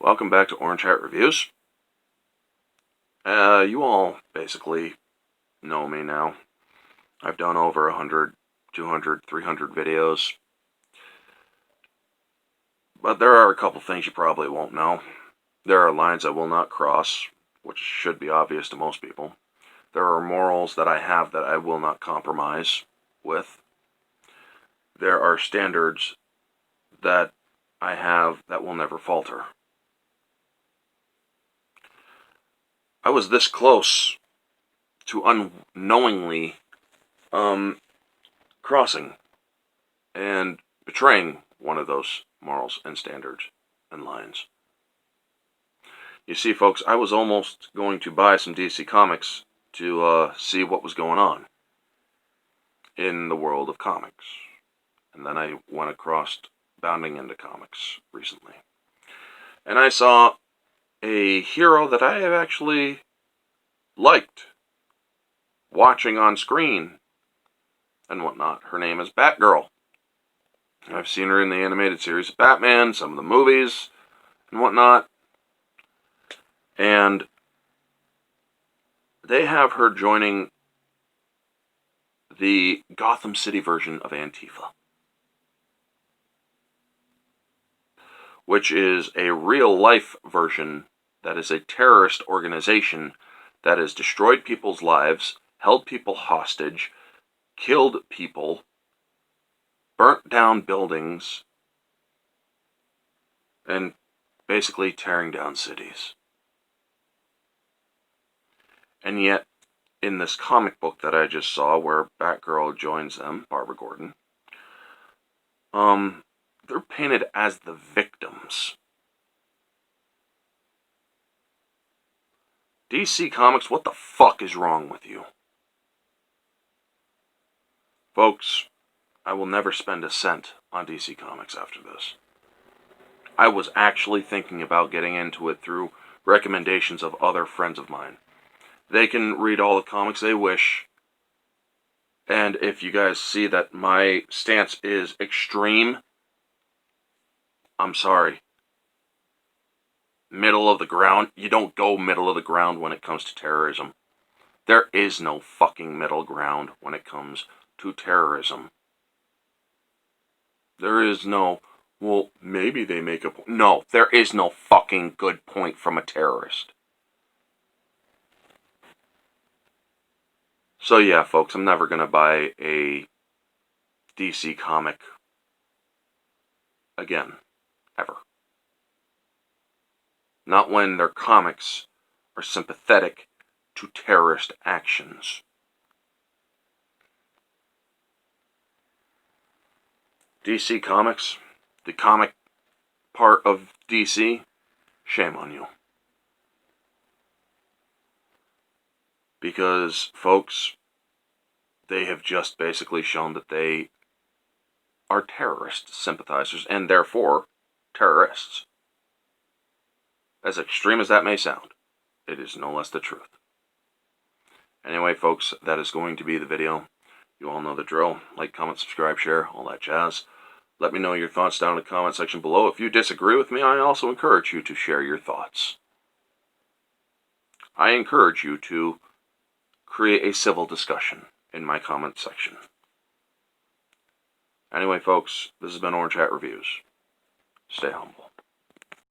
Welcome back to Orange Hat Reviews. You all basically know me now. I've done over 100, 200, 300 videos. But there are a couple things you probably won't know. There are lines I will not cross, which should be obvious to most people. There are morals that I have that I will not compromise with. There are standards that I have that will never falter. I was this close to unknowingly crossing and betraying one of those morals and standards and lines. You see, folks, I was almost going to buy some DC Comics to see what was going on in the world of comics. And then I went across bounding into comics recently. And I saw a hero that I have actually liked watching on screen and whatnot. Her name is Batgirl. I've seen her in the animated series of Batman, some of the movies, and whatnot. And they have her joining the Gotham City version of Antifa, which is a real-life version that is a terrorist organization that has destroyed people's lives, held people hostage, killed people, burnt down buildings, and basically tearing down cities. And yet, in this comic book that I just saw, where Batgirl joins them, Barbara Gordon, they're painted as the victims. DC Comics, what the fuck is wrong with you? Folks, I will never spend a cent on DC Comics after this. I was actually thinking about getting into it through recommendations of other friends of mine. They can read all the comics they wish. And if you guys see that my stance is extreme, I'm sorry. Middle of the ground. You don't go middle of the ground when it comes to terrorism. There is no fucking middle ground when it comes to terrorism. There is no, well, maybe they make a point. No, there is no fucking good point from a terrorist. So yeah, folks, I'm never going to buy a DC comic again. Ever. Not when their comics are sympathetic to terrorist actions. DC Comics, the comic part of DC, shame on you. Because, folks, they have just basically shown that they are terrorist sympathizers and therefore terrorists. As extreme as that may sound, it is no less the truth. Anyway, folks, that is going to be the video. You all know the drill. Like, comment, subscribe, share, all that jazz. Let me know your thoughts down in the comment section below. If you disagree with me, I also encourage you to share your thoughts. I encourage you to create a civil discussion in my comment section. Anyway, folks, this has been Orange Hat Reviews. Stay humble.